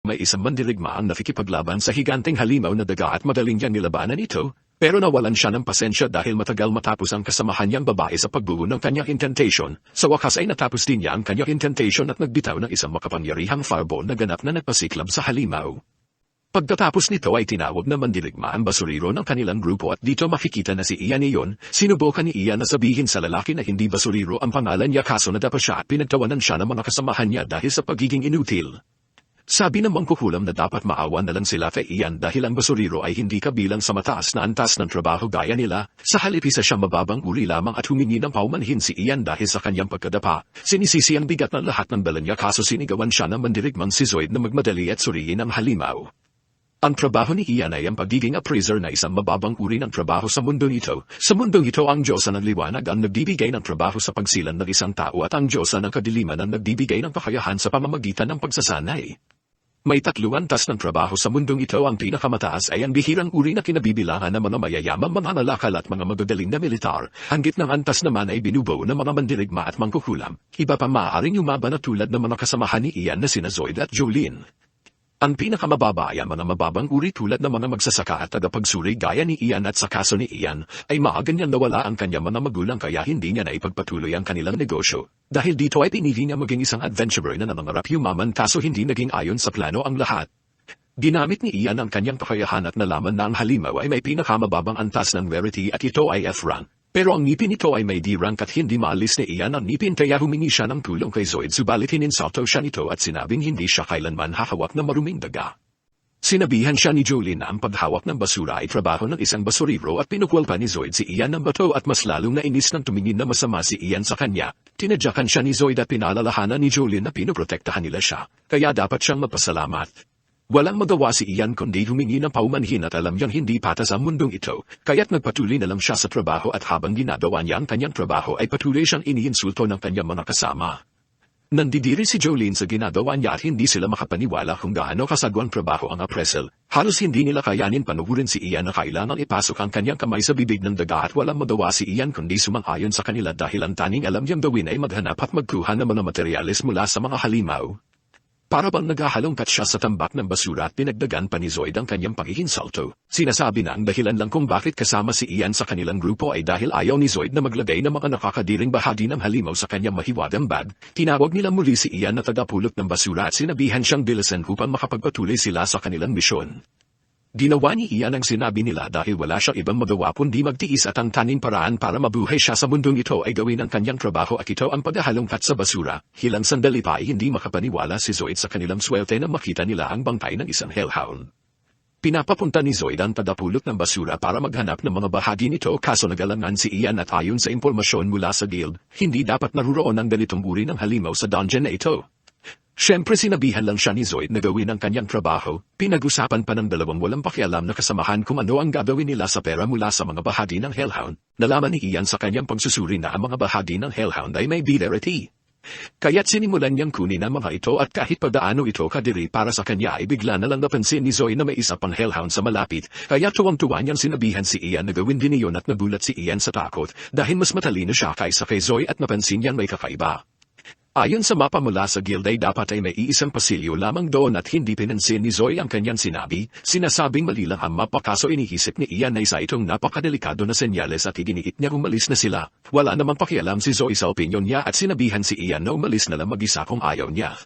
May isang mandirigma ang nakikipaglaban sa higanteng halimaw na daga at madaling niyang nilabanan ito, pero nawalan siya ng pasensya dahil matagal matapos ang kasamahan niyang babae sa pagbuo ng kanyang incantation. Sa wakas ay natapos din niya ang kanyang incantation at nagbitaw ng isang makapangyarihang fireball na ganap na nagpasiklab sa halimaw. Pagkatapos nito ay tinawag na mandirigma ang basuriro ng kanilang grupo at dito makikita na si Ian iyon. Sinubukan ni Ian na sabihin sa lalaki na hindi basuriro ang pangalan niya kaso nadapa siya at pinagtawanan siya ng mga kasamahan niya dahil sa pagiging inutil. Sabi ng mangkukulam na dapat maawa na lang sila kay Ian dahil ang basuriro ay hindi kabilang sa mataas na antas ng trabaho gaya nila. Sa halip isa siyang mababang uri lamang at humingi ng paumanhin si Ian dahil sa kanyang pagkadapa. Sinisisi ang bigat ng lahat ng dala niya kaso sinigawan siya ng mandirigmang si Zoid na magmadali at suriin ang halimaw. Ang trabaho ni Ian ay ang pagiging appraiser na isang mababang uri ng trabaho sa mundong ito. Sa mundong ito ang Diyosa ng liwanag ang nagbibigay ng trabaho sa pagsilan ng isang tao at ang Diyosa ng kadiliman ang nagbibigay ng kakayahan sa pamamagitan ng pagsasanay. May tatlong antas ng trabaho sa mundong ito. Ang pinakamataas ay ang bihirang uri na kinabibilangan ng mga mayayamang mga ngalakal at mga magagaling na militar. Ang gitnang antas naman ay binubuo ng mga mandirigma at mangkukulam. Iba pa maaaring umaban na tulad ng mga kasamahan ni Ian na sina Zoid at Jolene. Ang pinakamababa ay ang mga mababang uri tulad ng mga magsasaka at tagapagsuri gaya ni Ian at sa kaso ni Ian ay maaga niyang nawala ang kanyang mga magulang kaya hindi niya na ipagpatuloy ang kanilang negosyo. Dahil dito ay pinili niya maging isang adventurer na nangangarap yumaman kaso hindi naging ayon sa plano ang lahat. Ginamit ni Ian ang kanyang kakayahan at nalaman na ang halimaw ay may pinakamababang antas ng rarity at ito ay F-rank. Pero ang ngipin nito ay may D-rank at hindi maalis ni Ian ang ngipin kaya humingi siya ng tulong kay Zoid subalit hininsalto siya nito at sinabing hindi siya kailanman hahawak ng maruming daga. Sinabihan siya ni Jolene na ang paghawak ng basura ay trabaho ng isang basuriro at pinukwal pa ni Zoid si Ian ng bato at mas lalong nainis nang tumingin na masama si Ian sa kanya. Tinadyakan siya ni Zoid at pinalalahanan ni Jolene na pinoprotektahan nila siya, kaya dapat siyang magpasalamat. Walang magawa si Ian kundi humingi ng paumanhin at alam niyang hindi patas ang mundong ito, kaya't nagpatuloy na lang siya sa trabaho at habang ginagawa niya ang kanyang trabaho ay patuloy siyang iniinsulto ng kanyang mga kasama. Nandidiri si Jolene sa ginagawa niya at hindi sila makapaniwala kung gaano kasagwang trabaho ang appraisal. Halos hindi nila kayanin panugurin si Ian na kailangang ipasok ang kanyang kamay sa bibig ng daga at walang magawa si Ian kundi sumang-ayon sa kanila dahil ang tanging alam niyang gawin ay maghanap at magkuha ng mga materyales mula sa mga halimaw. Para bang naghahalongkat siya sa tambak ng basura at pinagdagan pa ni Zoid ang kanyang paghihinsalto. Sinasabi na ang dahilan lang kung bakit kasama si Ian sa kanilang grupo ay dahil ayaw ni Zoid na maglagay ng mga nakakadiring bahagi ng halimaw sa kanyang mahiwagang bag. Tinawag nila muli si Ian na tagapulot ng basura at sinabihan siyang bilisan upang makapagpatuloy sila sa kanilang misyon. Ginawa ni Ian ang sinabi nila dahil wala siyang ibang magawa kundi magtiis at ang tanging paraan para mabuhay siya sa mundong ito ay gawin ang kanyang trabaho at ito ang paghahalongkat sa basura. Hilang sandali pa ay hindi makapaniwala si Zoid sa kanilang swerte na makita nila ang bangkay ng isang hellhound. Pinapapunta ni Zoid ang tagapulot ng basura para maghanap ng mga bahagi nito kaso nagalangan si Ian at ayon sa impormasyon mula sa guild, hindi dapat naruroon ang ganitong uri ng halimaw sa dungeon na ito. Siyempre sinabihan lang siya ni Zoid na gawin ang kanyang trabaho, pinag-usapan pa ng dalawang walang pakialam na kasamahan kung ano ang gagawin nila sa pera mula sa mga bahagi ng hellhound. Nalaman ni Ian sa kanyang pagsusuri na ang mga bahagi ng hellhound ay may B-rarity. Kaya't sinimulan niyang kunin ang mga ito at kahit padaano ito kadiri para sa kanya ay bigla na lang napansin ni Zoid na may isa pang hellhound sa malapit, kaya tuwang-tuwa niyang sinabihan si Ian na gawin din iyon at nagulat si Ian sa takot dahil mas matalino siya kaysa kay Zoid at napansin niyang may kakaiba. Ayon sa mapa mula sa guild ay dapat ay may iisang pasilyo lamang doon at hindi pinansin ni Zoe ang kanyang sinabi. Sinasabing mali lang ang mapa kaso iniisip ni Ian na isa itong napakadelikado na senyales at iginiit niya umalis na sila. Wala namang pakialam si Zoe sa opinyon niya at sinabihan si Ian na umalis na lang mag-isa kung ayaw niya.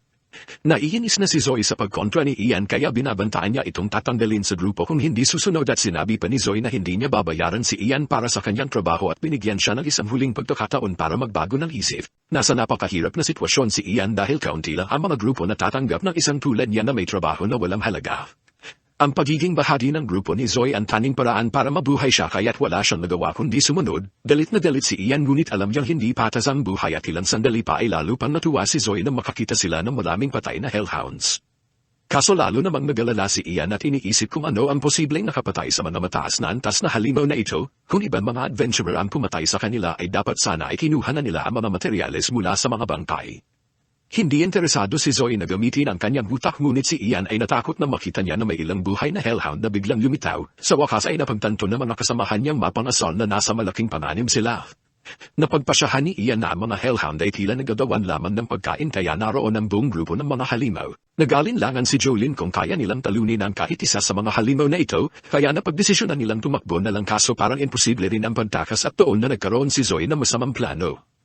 Naiinis na si Zoe sa pagkontra ni Ian kaya binabantaan niya itong tatanggalin sa grupo kung hindi susunod at sinabi pa ni Zoe na hindi niya babayaran si Ian para sa kanyang trabaho at binigyan siya ng isang huling pagkakataon para magbago ng isip. Nasa napakahirap na sitwasyon si Ian dahil kaunti lang ang mga grupo na tatanggap ng isang tulad niya na may trabaho na walang halaga. Ang pagiging bahagi ng grupo ni Zoe ang tanging paraan para mabuhay siya kaya't wala siyang nagawa kundi sumunod. Galit na galit si Ian ngunit alam niyang hindi patas ang buhay at ilang sandali pa ay lalo pang natuwa si Zoe na makakita sila ng maraming patay na hellhounds. Kaso lalo namang nagalala si Ian at iniisip kung ano ang posibleng nakapatay sa mga mataas na antas na halimaw na ito. Kung ibang mga adventurer ang pumatay sa kanila ay dapat sana ay kinuha na nila ang mga materyales mula sa mga bangkay. Hindi interesado si Zoe na gamitin ang kanyang utak ngunit si Ian ay natakot na makita niya na may ilang buhay na hellhound na biglang lumitaw. Sa wakas ay napagtanto ng mga kasamahan niyang mapangasal na nasa malaking panganib sila. Napagpasyahan ni Ian na ang mga hellhound ay tila nagagawan lamang ng pagkain kaya naroon ang buong grupo ng mga halimaw. Nag-alinlangan si Jolene kung kaya nilang talunin ang kahit isa sa mga halimaw na ito, kaya napagdesisyonan nilang tumakbo na lang kaso parang imposible rin ang pagtakas at doon na nagkaroon si Zoe na masamang plano.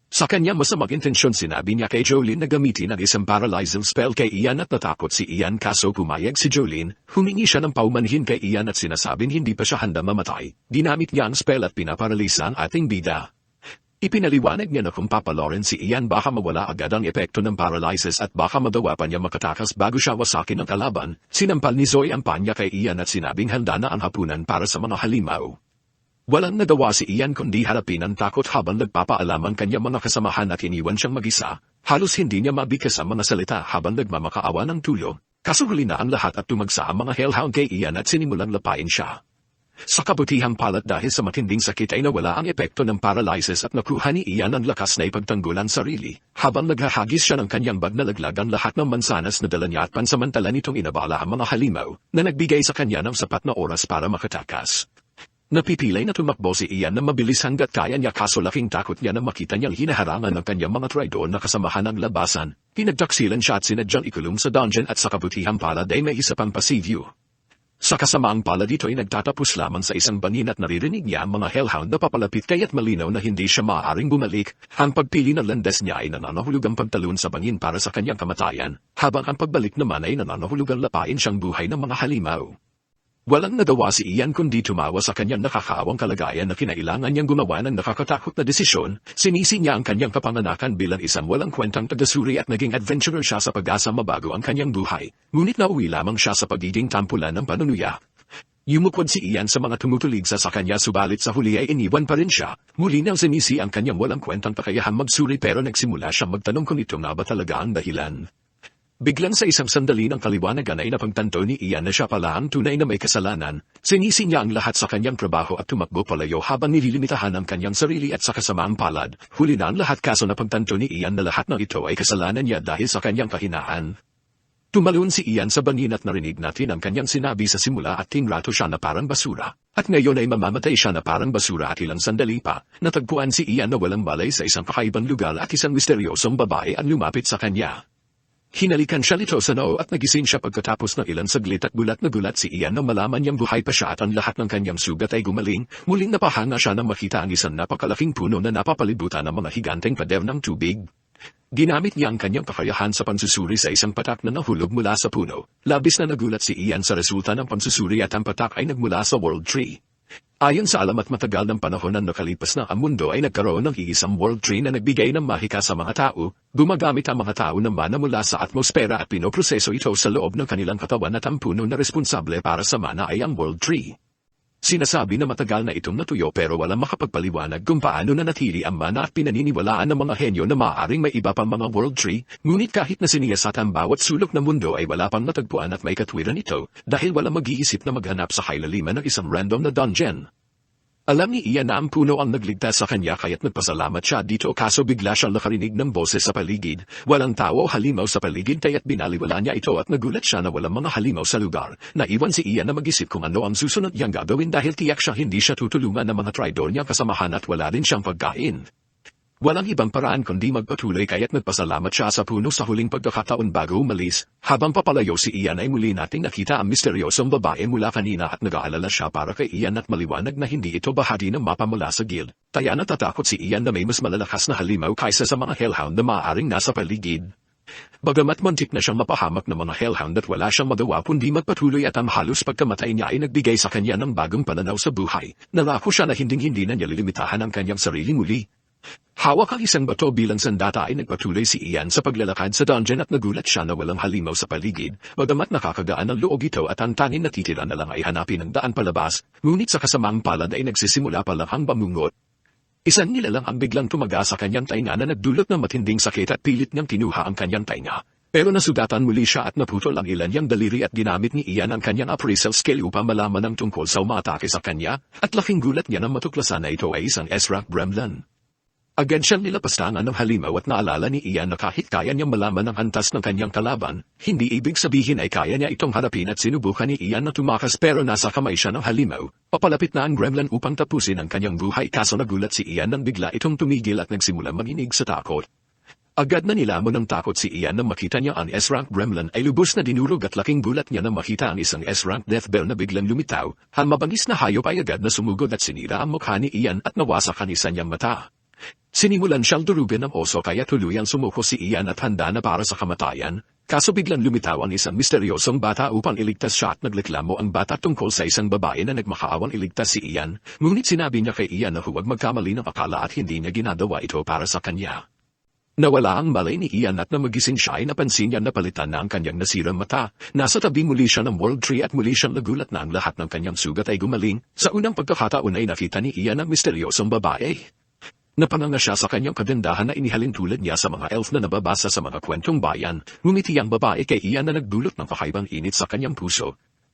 Sa kanya masamang intensyon sinabi niya kay Jolene na gamitin ang isang paralyzing spell kay Ian at natakot si Ian kaso pumayag si Jolene, humingi siya ng paumanhin kay Ian at sinasabing hindi pa siya handa mamatay. Ginamit niya ang spell at pinaparalisa ang ating bida. Ipinaliwanag niya na kung papalorin si Ian baka mawala agad ang epekto ng paralysis at baka madawa pa niya makatakas bago siya wasakin ang kalaban. Sinampal ni Zoe ang panya kay Ian at sinabing handa na ang hapunan para sa mga halimaw. Walang nagawa si Ian kundi harapin ang takot habang nagpapaalam ang kanyang mga kasamahan at iniwan siyang mag-isa. Halos hindi niya mabigkas ang mga salita habang nagmamakaawa ng tulong. Kasuli na ang lahat at tumagsa ang mga hellhound kay Ian at sinimulang lapain siya. Sa kabutihang palad dahil sa matinding sakit ay nawala ang epekto ng paralysis at nakuha ni Ian ang lakas na ipagtanggulan sarili. Habang naghahagis siya ng kanyang bag na laglag ang lahat ng mansanas na dala niya at pansamantala nitong inabala ang mga halimaw na nagbigay sa kanya ng sapat na oras para makatakas. Napipilay na tumakbo si Ian na mabilis hanggat kaya niya kaso laking takot niya na makita niyang hinaharangan ng kanyang mga traidor na kasamahan ng labasan. Pinagtaksilan siya at sinadyang ikulong sa dungeon at sa kabutihang palad ay may isa pang pasilyo. Sa kasamaang palad ito ay nagtatapos lamang sa isang bangin at naririnig niya ang mga hellhound na papalapit kaya't malinaw na hindi siya maaaring bumalik. Ang pagpili ng landas niya ay nananahulog ang pagtalon sa bangin para sa kanyang kamatayan, habang ang pagbalik naman ay nananahulog ang lapain siyang buhay ng mga halimaw. Walang nagawa si Ian kundi tumawa sa kanyang nakakaawang kalagayan na kinailangan niyang gumawa ng nakakatakot na desisyon. Sinisi niya ang kanyang kapanganakan bilang isang walang kwentang tagasuri at naging adventurer siya sa pag-asa mabago ang kanyang buhay. Ngunit nauwi lamang siya sa pagiging tampulan ng panunuya. Yumukwad si Ian sa mga tumutulig sa kanya subalit sa huli ay iniwan pa rin siya. Muli nang sinisi ang kanyang walang kwentang kakayahang magsuri pero nagsimula siyang magtanong kung ito nga ba talaga ang dahilan. Biglang sa isang sandali ng kaliwanagan ay napagtanto ni Ian na siya pala ang tunay na may kasalanan. Sinisi niya ang lahat sa kanyang trabaho at tumakbo palayo habang nililimitahan ang kanyang sarili at sa kasamaang palad. Huli na ang lahat kaso napagtanto ni Ian na lahat ng ito ay kasalanan niya dahil sa kanyang kahinaan. Tumalon si Ian sa bangin at narinig natin ang kanyang sinabi sa simula at tinrato siya na parang basura. At ngayon ay mamamatay siya na parang basura at ilang sandali pa, natagpuan si Ian na walang balay sa isang kakaibang lugar at isang misteryosong babae ang lumapit sa kanya. Hinalikan siya nito sa noo at nagising siya pagkatapos ng ilang saglit at gulat na gulat si Ian nang malaman niyang buhay pa siya at ang lahat ng kanyang sugat ay gumaling. Muling napahanga siya nang makita ang isang napakalaking puno na napapalibutan ng mga higanteng pader ng tubig. Ginamit niya ang kanyang kakayahan sa pansusuri sa isang patak na nahulog mula sa puno. Labis na nagulat si Ian sa resulta ng pansusuri at ang patak ay nagmula sa World Tree. Ayon sa alam at matagal ng panahon na nakalipas na ang mundo ay nagkaroon ng iisang World Tree na nagbigay ng mahika sa mga tao. Gumagamit ang mga tao ng mana mula sa atmosfera at pinoproseso ito sa loob ng kanilang katawan at ang puno na responsable para sa mana ay ang World Tree. Sinasabi na matagal na itong natuyo pero walang makapagpaliwanag kung paano nanatili ang mana at pinaniniwalaan ng mga henyo na maaaring may iba pang mga World Tree, ngunit kahit na siniyasat ang bawat sulok ng mundo ay wala pang natagpuan at may katwiran ito dahil walang mag-iisip na maghanap sa kailaliman ng isang random na dungeon. Alam ni Ian na ang puno ang nagligtas sa kanya kaya't nagpasalamat siya dito kaso bigla siyang nakarinig ng boses sa paligid. Walang tao o halimaw sa paligid kaya't binaliwala niya ito at nagulat siya na walang mga halimaw sa lugar. Naiwan si Ian na mag-isip kung ano ang susunod niyang gagawin dahil tiyak siya hindi siya tutulungan ng mga traidor niya kasamahan at wala rin siyang pagkain. Walang ibang paraan kundi magpatuloy kaya't nagpasalamat siya sa puno sa huling pagkakataon bago umalis. Habang papalayo si Ian ay muli nating nakita ang misteryosong babae mula kanina at nag-aalala siya para kay Ian at maliwanag na hindi ito bahagi ng mapa mula sa guild. Kaya natatakot si Ian na may mas malalakas na halimaw kaysa sa mga hellhound na maaaring nasa paligid. Bagamat muntik na siyang mapahamak ng mga hellhound at wala siyang magawa kundi magpatuloy at ang halos pagkamatay niya ay nagbigay sa kanya ng bagong pananaw sa buhay. Nalako siya na hinding-hindi na niya lilimitahan ang kanyang sarili muli. Hawak ang isang bato bilang sandata ay nagpatuloy si Ian sa paglalakad sa dungeon at nagulat siya na walang halimaw sa paligid. Bagamat nakakagaan ang loob ito at ang tanging natitira na lang ay hanapin ang daan palabas, ngunit sa kasamang palad ay nagsisimula pa lang ang bamungot. Isang nilalang ang biglang tumaga sa kanyang tainga na nagdulot ng matinding sakit at pilit niyang kinuha ang kanyang tainga. Pero nasugatan muli siya at naputol ang ilan niyang daliri at ginamit ni Ian ang kanyang appraisal skill upang malaman ang tungkol sa umatake sa kanya, at laking gulat niya nang matuklasan na ito ay isang Ezra Gremlin. Agad siyang nilapastangan ng halimaw at naalala ni Ian na kahit kaya niyang malaman ang antas ng kanyang kalaban, hindi ibig sabihin ay kaya niya itong harapin at sinubukan ni Ian na tumakas pero nasa kamay siya ng halimaw. Papalapit na ang gremlin upang tapusin ang kanyang buhay kaso nagulat si Ian nang bigla itong tumigil at nagsimula manginig sa takot. Agad na nilamon ng takot si Ian nang makita niya ang S-rank gremlin ay lubos na dinurog at laking gulat niya nang makita ang isang S-rank death bell na biglang lumitaw. Ang mabangis na hayop ay agad na sumugod at sinira ang mukha ni Ian at nawasak ang isa niyang mata. Sinimulan siyang durugin ng oso kaya tuluyang sumuko si Ian at handa na para sa kamatayan. Kaso biglang lumitaw ang isang misteryosong bata upang iligtas siya at nagreklamo ang bata tungkol sa isang babae na nagmakaawang iligtas si Ian. Ngunit sinabi niya kay Ian na huwag magkamali ng akala at hindi niya ginagawa ito para sa kanya. Nawala ang malay ni Ian at nang magising siya ay napansin niya na palitan na ang kanyang nasirang mata. Nasa tabi muli siya ng World Tree at muli siyang nagulat na ang lahat ng kanyang sugat ay gumaling. Sa unang pagkakataon ay nakita ni Ian ang misteryosong babae. Napanganga siya sa kanyang kagandahan na inihalin tulad niya sa mga elf na nababasa sa mga kwentong bayan. Ngumiti ang babae kay Ian na nagdulot ng kakaibang init sa kanyang puso.